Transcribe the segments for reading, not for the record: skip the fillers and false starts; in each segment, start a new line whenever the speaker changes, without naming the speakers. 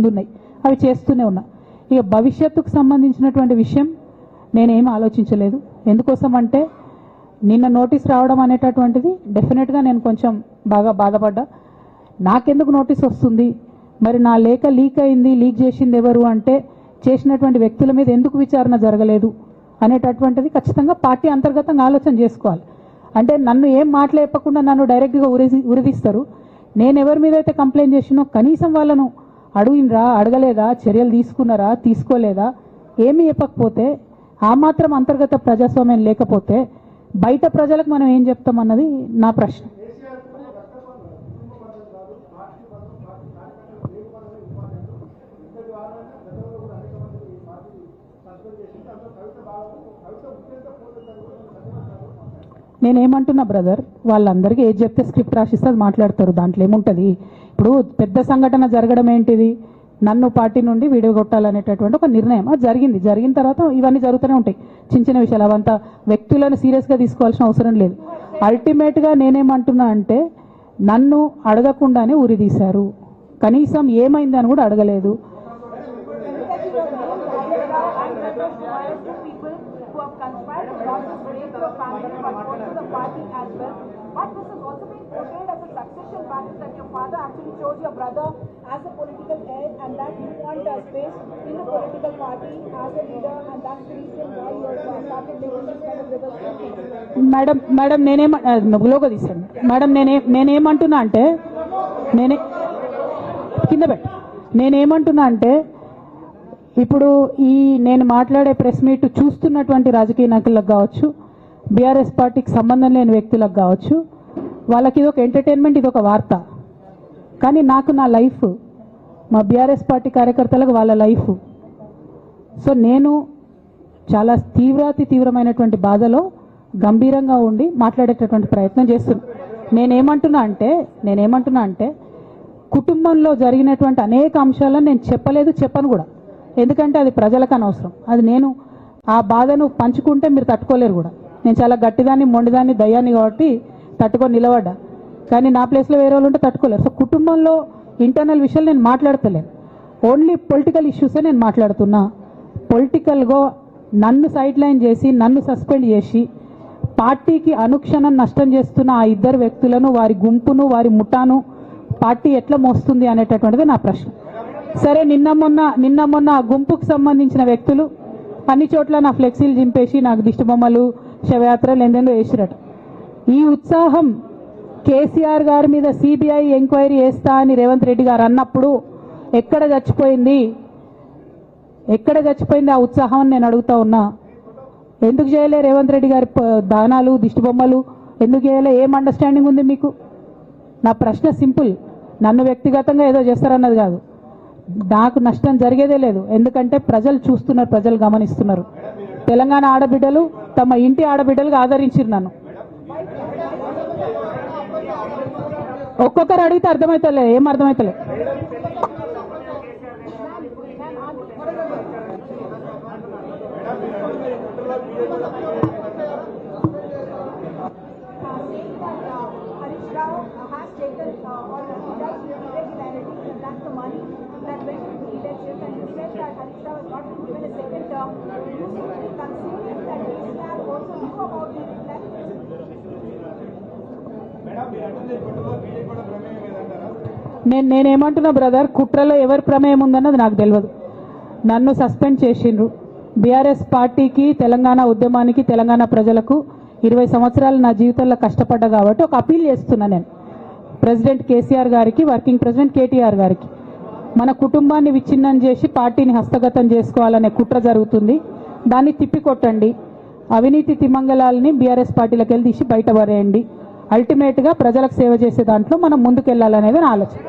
ఉన్నాయి, అవి చేస్తూనే ఉన్నా. ఇక భవిష్యత్తుకు సంబంధించినటువంటి విషయం నేనేం ఆలోచించలేదు. ఎందుకోసం అంటే నిన్న నోటీస్ రావడం అనేటటువంటిది డెఫినెట్గా నేను కొంచెం బాగా బాధపడ్డా. నాకెందుకు నోటీస్ వస్తుంది, మరి నా లేఖ లీక్ అయింది, లీక్ చేసింది ఎవరు అంటే చేసినటువంటి వ్యక్తుల మీద ఎందుకు విచారణ జరగలేదు అనేటటువంటిది ఖచ్చితంగా పార్టీ అంతర్గతంగా ఆలోచన చేసుకోవాలి. అంటే నన్ను ఏం మాట్లాడకుండా నన్ను డైరెక్ట్గా ఉరిదీస్తారు. నేను ఎవరి మీద అయితే కంప్లైంట్ చేసినో కనీసం వాళ్ళను అడిగినరా, అడగలేదా, చర్యలు తీసుకున్నారా, తీసుకోలేదా, ఏమీ చెప్పకపోతే, ఆ మాత్రం అంతర్గత ప్రజాస్వామ్యం లేకపోతే బయట ప్రజలకు మనం ఏం చెప్తామన్నది నా ప్రశ్న. నేనేమంటున్నా బ్రదర్, వాళ్ళందరికీ ఏది చెప్తే స్క్రిప్ట్ రాసిస్తే అది మాట్లాడతారు, దాంట్లో ఏముంటుంది. ఇప్పుడు పెద్ద సంఘటన జరగడం ఏంటిది, నన్ను పార్టీ నుండి వీడియో కొట్టాలనేటటువంటి ఒక నిర్ణయం అది జరిగింది. జరిగిన తర్వాత ఇవన్నీ జరుగుతూనే ఉంటాయి, చిన్న చిన్న విషయాలు. అవంతా వ్యక్తులను సీరియస్గా తీసుకోవాల్సిన అవసరం లేదు. అల్టిమేట్గా నేనేమంటున్నా అంటే నన్ను అడగకుండానే ఉరిదీశారు, కనీసం ఏమైందని కూడా అడగలేదు.
But this is also being portrayed as a succession battle that your father actually chose your brother as a political heir and that you want a space in the political party as a leader, and that's the reason why you started making this kind of reversal.
Madam నేనేమంటున్నా తీసాను madam, నేనేమంటున్నా అంటే కింద పెట్టు. నేనేమంటున్నా అంటే ఇప్పుడు ఈ నేను మాట్లాడే ప్రెస్ మీట్ చూస్తున్నటువంటి రాజకీయ నాయకులకు కావచ్చు, బీఆర్ఎస్ పార్టీకి సంబంధం లేని వ్యక్తులకు కావచ్చు, వాళ్ళకి ఇది ఒక ఎంటర్టైన్మెంట్, ఇది ఒక వార్త. కానీ నాకు నా లైఫ్, మా బీఆర్ఎస్ పార్టీ కార్యకర్తలకు వాళ్ళ లైఫ్. సో నేను చాలా తీవ్రమైనటువంటి బాధలో గంభీరంగా ఉండి మాట్లాడేటటువంటి ప్రయత్నం చేస్తున్నాను. నేనేమంటున్నా అంటే కుటుంబంలో జరిగినటువంటి అనేక అంశాలను నేను చెప్పను కూడా, ఎందుకంటే అది ప్రజలకు అనవసరం. అది నేను ఆ బాధను పంచుకుంటే మీరు తట్టుకోలేరు కూడా. నేను చాలా గట్టిదాన్ని, మొండిదాన్ని, దయ్యాన్ని కాబట్టి తట్టుకొని నిలబడ్డా. కానీ నా ప్లేస్లో వేరే వాళ్ళు ఉంటే తట్టుకోలేరు. సో కుటుంబంలో ఇంటర్నల్ విషయాలు నేను మాట్లాడతలేను, ఓన్లీ పొలిటికల్ ఇష్యూసే నేను మాట్లాడుతున్నా. పొలిటికల్గా నన్ను సైడ్ లైన్ చేసి, నన్ను సస్పెండ్ చేసి, పార్టీకి అనుక్షణం నష్టం చేస్తున్న ఆ ఇద్దరు వ్యక్తులను, వారి గుంపును, వారి ముఠాను పార్టీ ఎట్లా మోస్తుంది అనేటటువంటిది నా ప్రశ్న. సరే, నిన్న మొన్న ఆ గుంపుకు సంబంధించిన వ్యక్తులు అన్ని చోట్ల నా ఫ్లెక్సీలు చింపేసి నాకు దిష్టిబొమ్మలు, శవయాత్రలు ఎందెందో వేసిరట. ఈ ఉత్సాహం కేసీఆర్ గారి మీద సిబిఐ ఎంక్వైరీ చేస్తా అని రేవంత్ రెడ్డి గారు అన్నప్పుడు ఎక్కడ చచ్చిపోయింది ఆ ఉత్సాహం అని నేను అడుగుతా ఉన్నా. ఎందుకు చేయలే రేవంత్ రెడ్డి గారి దానాలు, దిష్టిబొమ్మలు ఎందుకు చేయలే? ఏం అండర్స్టాండింగ్ ఉంది మీకు? నా ప్రశ్న సింపుల్. నన్ను వ్యక్తిగతంగా ఏదో చేస్తారన్నది కాదు, నాకు నష్టం జరిగేదే లేదు. ఎందుకంటే ప్రజలు చూస్తున్నారు, ప్రజలు గమనిస్తున్నారు. తెలంగాణ ఆడబిడ్డలు తమ ఇంటి ఆడబిడ్డలుగా ఆదరించారు నన్ను. ఒక్కొక్కరు అడిగితే అర్థమవుతలే, ఏం అర్థమవుతలే. నేనేమంటున్నా బ్రదర్, కుట్రలో ఎవరి ప్రమేయం ఉందన్నది నాకు తెలియదు. నన్ను సస్పెండ్ చేసిండ్రు. బీఆర్ఎస్ పార్టీకి, తెలంగాణ ఉద్యమానికి, తెలంగాణ ప్రజలకు 20 సంవత్సరాలు నా జీవితంలో కష్టపడ్డా కాబట్టి ఒక అపీల్ చేస్తున్నా నేను ప్రెసిడెంట్ కేసీఆర్ గారికి, వర్కింగ్ ప్రెసిడెంట్ కేటీఆర్ గారికి. మన కుటుంబాన్ని విచ్ఛిన్నం చేసి పార్టీని హస్తగతం చేసుకోవాలనే కుట్ర జరుగుతుంది, దాన్ని తిప్పికొట్టండి. అవినీతి తిమంగళాలని బీఆర్ఎస్ పార్టీలకు వెళ్ళి తీసి బయట పడేయండి. అల్టిమేట్గా ప్రజలకు సేవ చేసే దాంట్లో మనం ముందుకెళ్లాలనేది నా ఆలోచన.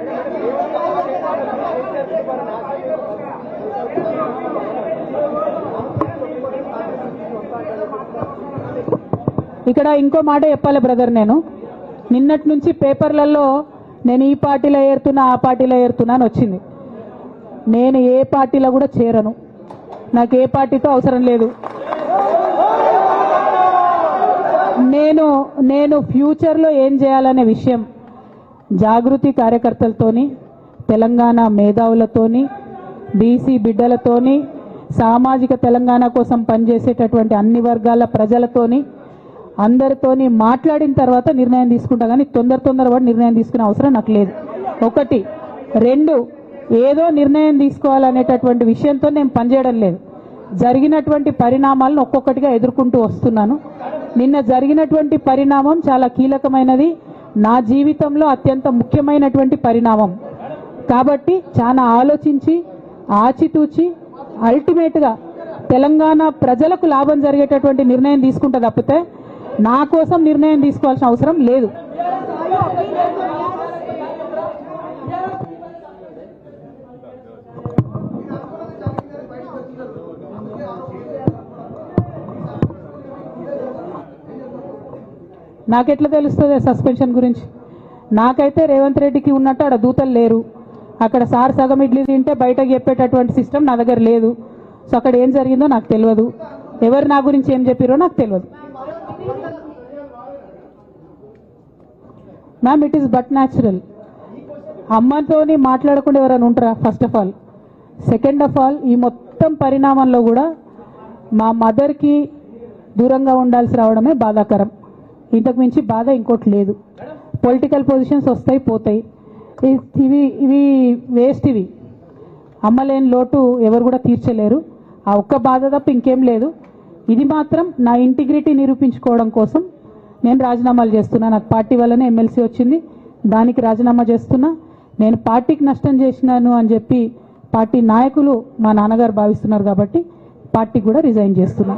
ఇక్కడ ఇంకో మాట చెప్పాలి బ్రదర్, నేను నిన్నటి నుంచి పేపర్లలో నేను ఈ పార్టీలో ఏరుతున్నా, ఆ పార్టీలో ఏరుతున్నా అని వచ్చింది. నేను ఏ పార్టీలో కూడా చేరను, నాకు ఏ పార్టీతో అవసరం లేదు. నేను ఫ్యూచర్లో ఏం చేయాలనే విషయం జాగృతి కార్యకర్తలతోని, తెలంగాణ మేధావులతోని, బీసీ బిడ్డలతోని సామాజిక తెలంగాణ కోసం పనిచేసేటటువంటి అన్ని వర్గాల ప్రజలతోని అందరితోని మాట్లాడిన తర్వాత నిర్ణయం తీసుకుంటా, కానీ తొందరపడి నిర్ణయం తీసుకునే అవసరం నాకు లేదు. ఒకటి. రెండు, ఏదో నిర్ణయం తీసుకోవాలనేటటువంటి విషయంతో నేను పనిచేయడం లేదు. జరిగినటువంటి పరిణామాలను ఒక్కొక్కటిగా ఎదుర్కొంటూ వస్తున్నాను. నిన్న జరిగినటువంటి పరిణామం చాలా కీలకమైనది, నా జీవితంలో అత్యంత ముఖ్యమైనటువంటి పరిణామం. కాబట్టి చాలా ఆలోచించి ఆచితూచి అల్టిమేట్గా తెలంగాణ ప్రజలకు లాభం జరిగేటటువంటి నిర్ణయం తీసుకుంటే తప్పితే నా కోసం నిర్ణయం తీసుకోవాల్సిన అవసరం లేదు. నాకెట్లా తెలుస్తుంది సస్పెన్షన్ గురించి? నాకైతే రేవంత్ రెడ్డికి ఉన్నట్టు ఆడ దూతలు లేరు. అక్కడ సార్ సగం ఇడ్లీ తింటే బయటకు చెప్పేటటువంటి సిస్టమ్ నా దగ్గర లేదు. సో అక్కడ ఏం జరిగిందో నాకు తెలియదు, ఎవరు నా గురించి ఏం చెప్పారో నాకు తెలియదు. Ma'am, it is but natural. అమ్మతోని మాట్లాడకుండా ఎవరైనా ఉంటారా? First of all. Second of all, ఈ మొత్తం పరిణామంలో కూడా మా మదర్కి దూరంగా ఉండాల్సి రావడమే బాధాకరం. ఇంతకు మించి బాధ ఇంకోటి లేదు. పొలిటికల్ పొజిషన్స్ వస్తాయి పోతాయి, ఇవి వేస్ట్. ఇవి అమ్మలేని లోటు ఎవరు కూడా తీర్చలేరు. ఆ ఒక్క బాధ తప్ప ఇంకేం లేదు. ఇది మాత్రం నా ఇంటిగ్రిటీ నిరూపించుకోవడం కోసం నేను రాజీనామాలు చేస్తున్నా. నాకు పార్టీ వల్లనే ఎమ్మెల్సీ వచ్చింది, దానికి రాజీనామా చేస్తున్నా. నేను పార్టీకి నష్టం చేసినాను అని చెప్పి పార్టీ నాయకులు మా నాన్నగారు భావిస్తున్నారు కాబట్టి పార్టీ కూడా రిజైన్ చేస్తున్నా.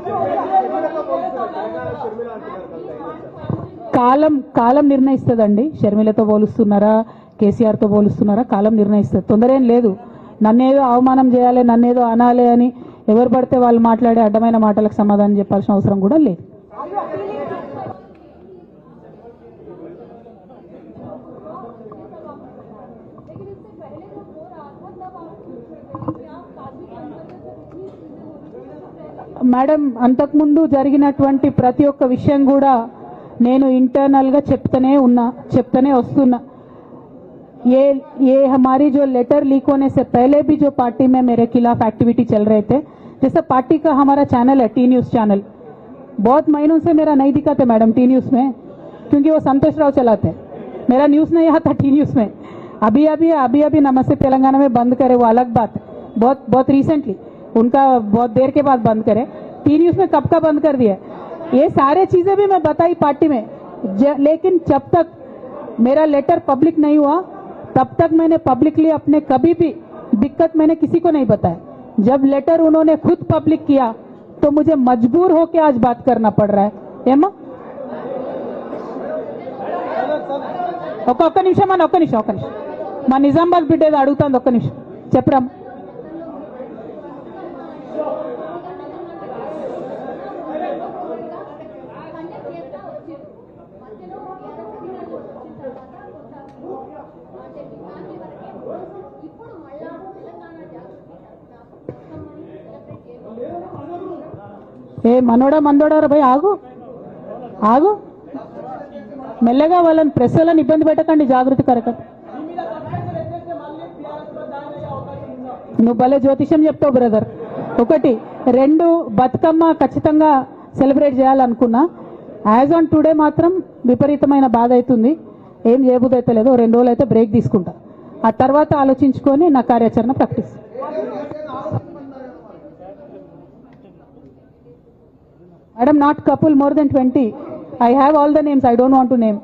కాలం నిర్ణయిస్తుందండి. షర్మిలతో పోలుస్తున్నారా, కేసీఆర్తో పోలుస్తున్నారా? కాలం నిర్ణయిస్తుంది. తొందర ఏం లేదు. నన్నేదో అవమానం చేయాలి, నన్నేదో అనాలి అని ఎవరు పడితే వాళ్ళు మాట్లాడే అడ్డమైన మాటలకు సమాధానం చెప్పాల్సిన అవసరం కూడా లేదు. మేడం, అంతకుముందు జరిగినటువంటి ప్రతి ఒక్క విషయం కూడా నేను ఇంటర్నల్గా చెప్తూనే వస్తున్నా. ये हमारी जो लेटर लीक होने से पहले भी जो पार्टी में मेरे खिलाफ एक्टिविटी चल रहे थे, जैसे पार्टी का हमारा चैनल है टी न्यूज़ चैनल, बहुत महीनों से मेरा नहीं दिखाते मैडम टी न्यूज़ में, क्योंकि वो संतोष राव चलाते हैं. मेरा न्यूज़ नहीं आता टी न्यूज़ में. अभी नमस्ते तेलंगाना में बंद करे, वो अलग बात है. बहुत रिसेंटली, उनका बहुत देर के बाद बंद करे. टी न्यूज़ में कब का बंद कर दिया. ये सारे चीज़ें भी मैं बताई पार्टी में, लेकिन जब तक मेरा लेटर पब्लिक नहीं हुआ तब तक मैंने पब्लिकली अपने कभी भी दिक्कत मैंने किसी को नहीं बताया. जब लेटर उन्होंने खुद पब्लिक किया तो मुझे मजबूर होकर आज बात करना पड़ रहा है. ఏమా ఒక్క నిమిషం మా నిజామాబాద్ బిడ్డ ఏదో అడుగుతుంది. ఒక్క నిమిషం చెప్పరా. ఏ మనోడా మందోడా భయ్, ఆగు మెల్లగా. వాళ్ళని ప్రెస్ వాళ్ళని ఇబ్బంది పెట్టకండి, జాగృతి కరకం. నువ్వు భలే జ్యోతిష్యం చెప్తావు బ్రదర్. ఒకటి. రెండు, బతుకమ్మ ఖచ్చితంగా సెలబ్రేట్ చేయాలనుకున్నా. యాజ్ ఆన్ టుడే మాత్రం విపరీతమైన బాధ అవుతుంది. ఏం చేయబుద్ధి అయితే లేదు. 2 రోజులు అయితే బ్రేక్ తీసుకుంటా. ఆ తర్వాత ఆలోచించుకొని నా కార్యాచరణ ప్రకటిస్తాను. Madam, not couple, more than 20. I have all the names. I don't want to name.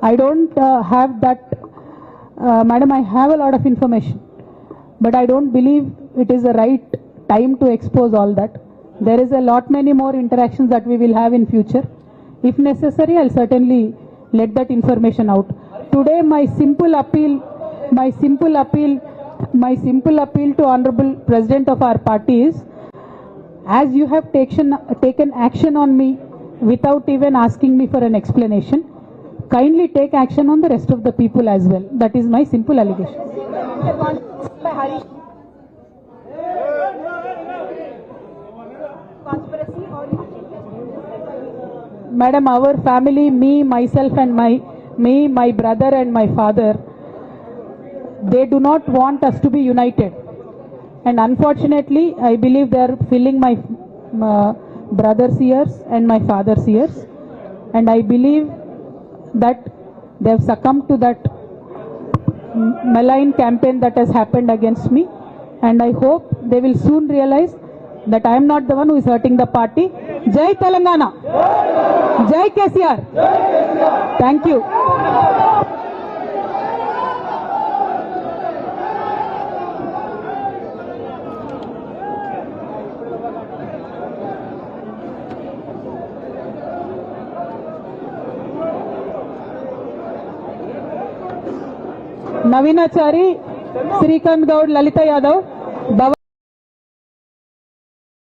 I don't have that. Madam, I have a lot of information, but I don't believe it is the right time to expose all that. There is a lot many more interactions that we will have in future. If necessary, I'll certainly let that information out. Today, my simple appeal to Honorable President of our party is, as you have taken action on me without even asking me for an explanation, kindly take action on the rest of the people as well. That is my simple allegation. madam, our family, me, myself and my brother and my father, they do not want us to be united. And unfortunately, I believe they are filling my brother's ears and my father's ears. And I believe that they have succumbed to that malign campaign that has happened against me. And I hope they will soon realize that I am not the one who is hurting the party. Jai Telangana! Jai KCR! Thank you. Navinachari, Srikant Gaud, Lalita Yadav,